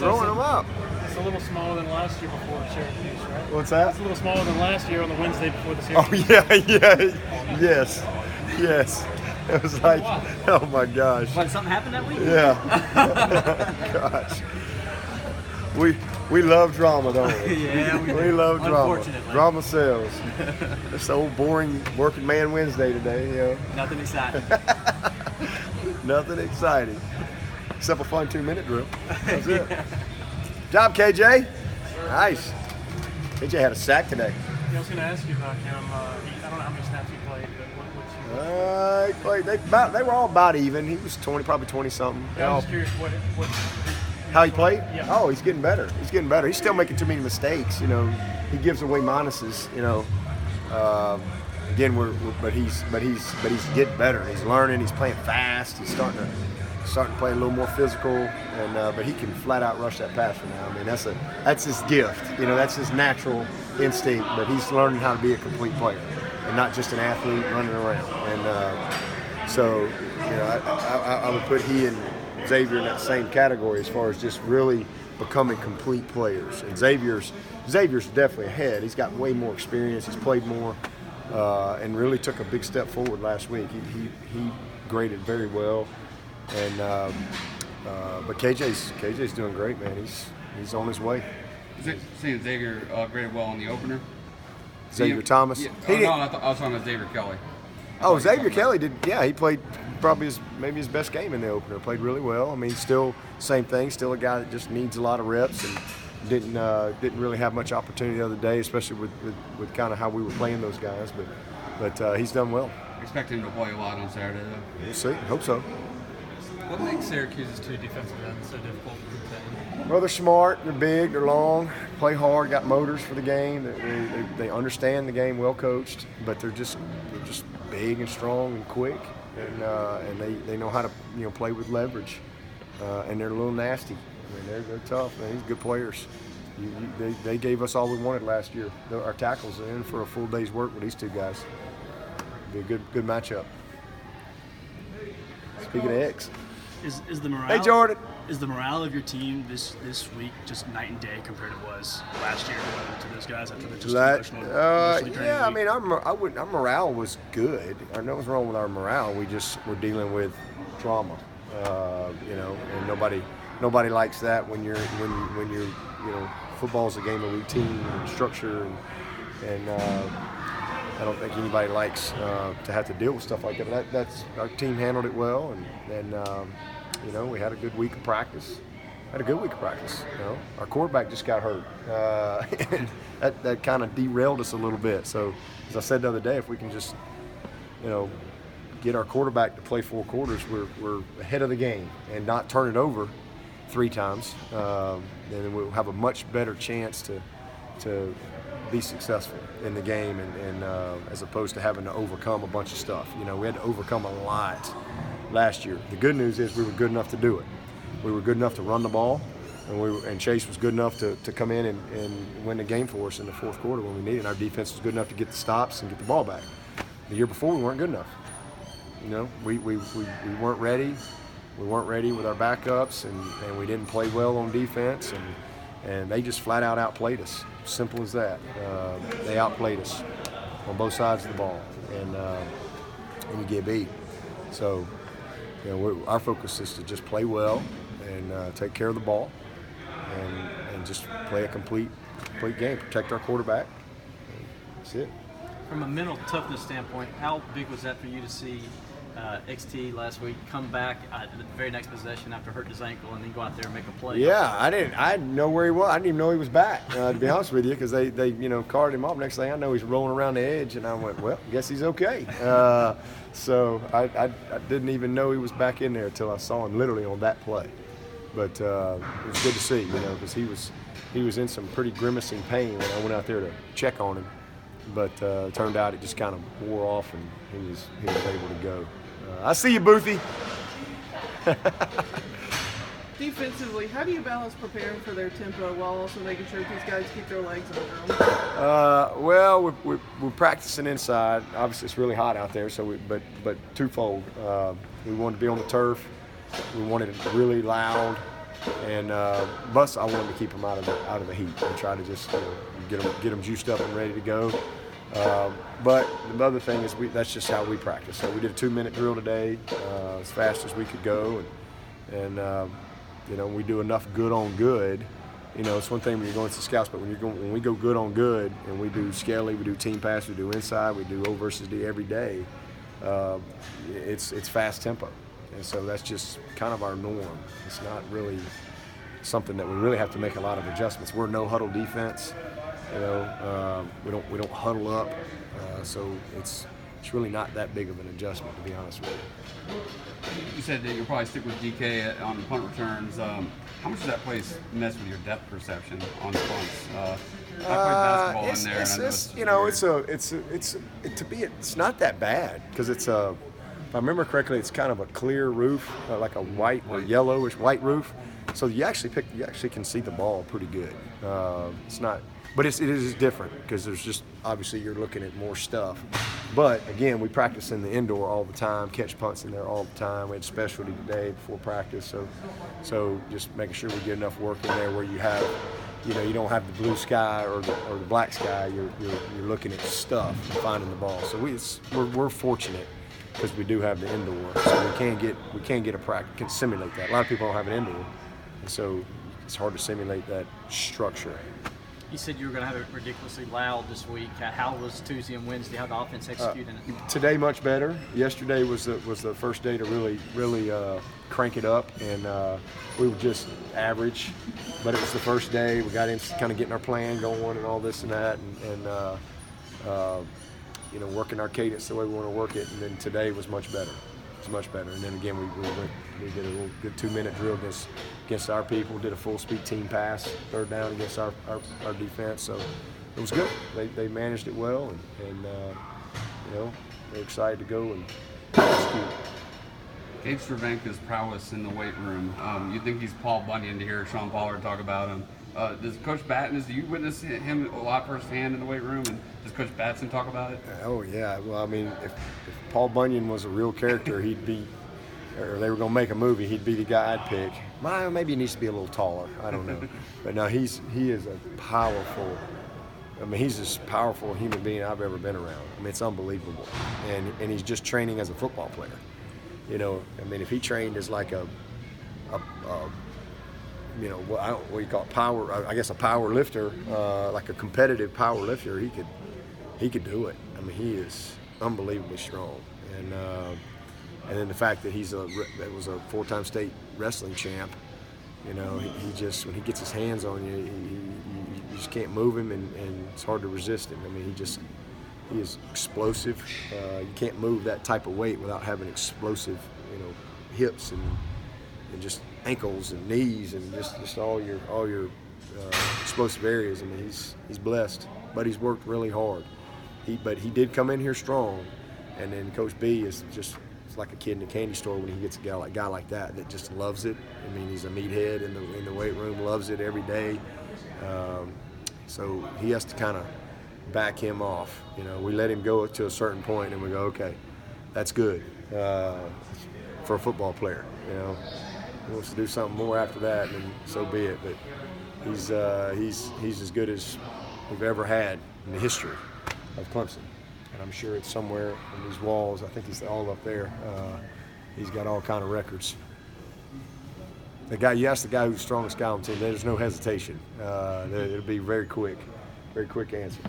throwing them up. It's a little smaller than last year before Syracuse, right? What's that? It's a little smaller than last year on the Wednesday before the Oh, Syracuse. yes. It was like, oh my gosh. What, something happened that week? Yeah. Gosh. We love drama, don't we? Yeah, we love drama. Unfortunately. Drama sells. It's so boring working man Wednesday today, you know. Nothing exciting. Nothing exciting. Except a fun 2-minute drill. That's it. Job, KJ. Nice. KJ had a sack today. Yeah, I was going to ask you about him. I don't know how many snaps he played, but He played. They were all about even. He was 20, probably 20 something. I'm just curious what How he played? Yeah. Oh, he's getting better. He's still making too many mistakes. You know, he gives away minuses. You know, again, but he's getting better. He's learning. He's playing fast. He's starting to play a little more physical. And but he can flat out rush that passer now. I mean, that's his gift. You know, that's his natural instinct. But he's learning how to be a complete player and not just an athlete running around. And so, you know, I would put he and Xavier in that same category as far as just really becoming complete players. And Xavier's definitely ahead. He's got way more experience. He's played more, and really took a big step forward last week. He graded very well, and but KJ's doing great, man. He's on his way. Seeing Xavier graded well on the opener. Xavier Thomas. Yeah, I was talking about Xavier Kelly. Oh, Xavier Kelly did. Yeah, he played probably maybe his best game in the opener. Played really well. I mean, still same thing. Still a guy that just needs a lot of reps and didn't really have much opportunity the other day, especially with kind of how we were playing those guys. But he's done well. Expect him to play a lot on Saturday, though. We'll see. Hope so. What makes Syracuse's two defensive ends so difficult to contain? Well, they're smart. They're big. They're long. Play hard. Got motors for the game. They understand the game. Well coached, but they're just big and strong and quick, and they know how to play with leverage, and they're a little nasty. I mean, they're tough. Man. These good players. They gave us all we wanted last year. Our tackles are in for a full day's work with these two guys. Be a good matchup. Speaking of X, is the morale? Hey, Jordan. Is the morale of your team this week just night and day compared to what it was last year to those guys after the just emotionally yeah, I week? mean, our morale was good. Nothing was wrong with our morale. We just were dealing with trauma, and nobody likes that when you're football's a game of routine and structure, and I don't think anybody likes to have to deal with stuff like that. But that's our team handled it well, and we had a good week of practice. Our quarterback just got hurt, and that kind of derailed us a little bit. So, as I said the other day, if we can just, get our quarterback to play 4 quarters, we're ahead of the game and not turn it over 3 times, then we'll have a much better chance to be successful in the game, and as opposed to having to overcome a bunch of stuff. We had to overcome a lot last year. The good news is we were good enough to do it. We were good enough to run the ball, and Chase was good enough to come in and win the game for us in the 4th quarter when we needed. Our defense was good enough to get the stops and get the ball back. The year before, we weren't good enough. We weren't ready. We weren't ready with our backups, and we didn't play well on defense, and they just flat out outplayed us. Simple as that. They outplayed us on both sides of the ball, and you get beat. So, our focus is to just play well and take care of the ball, and just play a complete game. Protect our quarterback. That's it. From a mental toughness standpoint, how big was that for you to see XT last week come back the very next possession after hurting his ankle and then go out there and make a play? Yeah, I didn't know where he was. I didn't even know he was back, to be honest with you, because they carted him off. Next thing I know, he's rolling around the edge, and I went, well, I guess he's okay. So I didn't even know he was back in there until I saw him literally on that play. But it was good to see, because he was in some pretty grimacing pain when I went out there to check on him. But it turned out it just kind of wore off, and he was able to go. I see you, Boothie. Defensively, how do you balance preparing for their tempo while also making sure these guys keep their legs under them? Well, we're practicing inside. Obviously, it's really hot out there, so but twofold. We wanted to be on the turf. We wanted it really loud, And but I wanted to keep them out of the heat and try to just get them juiced up and ready to go. But the other thing is that's just how we practice. So we did a 2-minute drill today, as fast as we could go, and we do enough good on good. It's one thing when you're going to scouts, but when we go good on good and we do skelly, we do team pass, we do inside, we do O versus D every day, it's fast tempo. And so that's just kind of our norm. It's not really something that we really have to make a lot of adjustments. We're no huddle defense. We don't huddle up, so it's really not that big of an adjustment, to be honest with you. You said that you'll probably stick with DK on punt returns. How much does that place mess with your depth perception on punts? I played basketball in there, it's not that bad because it's a. If I remember correctly, it's kind of a clear roof, like a white or yellowish white roof. So you actually can see the ball pretty good. It's not, but it is different because there's just obviously you're looking at more stuff. But again, we practice in the indoor all the time, catch punts in there all the time. We had specialty today before practice, so just making sure we get enough work in there where you have, you don't have the blue sky or the black sky. You're looking at stuff and finding the ball. So we're fortunate, because we do have the indoor, so we can get a practice, can simulate that. A lot of people don't have an indoor, and so it's hard to simulate that structure. You said you were going to have it ridiculously loud this week. How was Tuesday and Wednesday? How the offense executed it? Today much better. Yesterday was the first day to really crank it up, and we were just average, but it was the first day. We got into kind of getting our plan going and all this and that, and working our cadence the way we want to work it. And then today was much better. It was much better. And then again, we did a little good 2-minute drill against our people. Did a full speed team pass, third down against our defense. So it was good. They managed it well, and they're excited to go and execute. Gage Cervenka's prowess in the weight room. You think he's Paul Bunyan to hear Sean Pollard talk about him? Does Coach Batson, do you witness him a lot firsthand in the weight room, and does Coach Batson talk about it? Oh yeah. Well, I mean, if Paul Bunyan was a real character, he'd be, or they were going to make a movie, he'd be the guy I'd pick. Maybe he needs to be a little taller. I don't know. But no, he is a powerful. I mean, he's as powerful a human being I've ever been around. I mean, it's unbelievable. And he's just training as a football player. I mean, if he trained as like what do you call it, power? I guess a power lifter, like a competitive power lifter, he could do it. I mean, he is unbelievably strong, and then the fact that that was a 4-time state wrestling champ. He just, when he gets his hands on you, you just can't move him, and it's hard to resist him. I mean, he is explosive. You can't move that type of weight without having explosive, hips and just ankles and knees and just all your explosive areas. I mean, he's blessed, but he's worked really hard. But he did come in here strong, and then Coach B is just, it's like a kid in a candy store when he gets a guy like that just loves it. I mean, he's a meathead in the weight room, loves it every day. So he has to kind of back him off. We let him go to a certain point, and we go, okay, that's good for a football player. He wants to do something more after that, and so be it. But he's as good as we've ever had in the history of Clemson, and I'm sure it's somewhere on these walls. I think he's all up there. He's got all kind of records. You ask the guy who's the strongest guy on the team, there's no hesitation. It'll be very quick answer.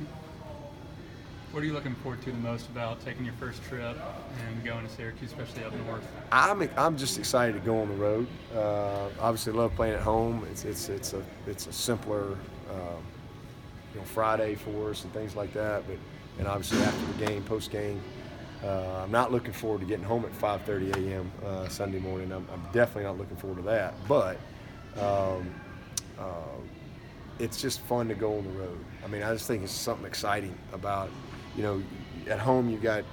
What are you looking forward to the most about taking your first trip and going to Syracuse, especially up north? I'm just excited to go on the road. Obviously, love playing at home. It's a simpler, Friday for us and things like that. And obviously after the game, post game, I'm not looking forward to getting home at 5:30 a.m. Sunday morning. I'm definitely not looking forward to that. But it's just fun to go on the road. I mean, I just think it's something exciting about. At home you got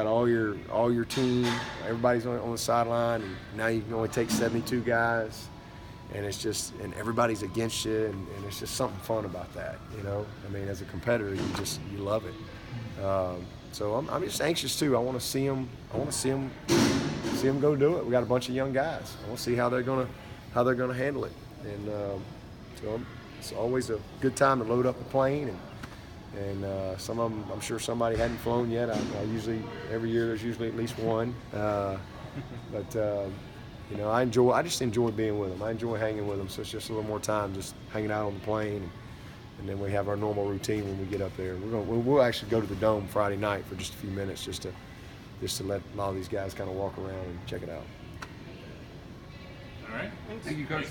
all your team, everybody's on the sideline, and now you can only take 72 guys, and and everybody's against you, and it's just something fun about that. I mean, as a competitor, you love it. So I'm just anxious too. I want to see them go do it. We got a bunch of young guys. I want to see how they're gonna how they're going to handle it. And so it's always a good time to load up the plane. And some of them, I'm sure somebody hadn't flown yet. I usually, every year there's usually at least one. You know, I just enjoy being with them. I enjoy hanging with them. So it's just a little more time just hanging out on the plane. And then we have our normal routine when we get up there. We'll actually go to the Dome Friday night for just a few minutes just to let a lot of these guys kind of walk around and check it out. All right. Thank you, Coach.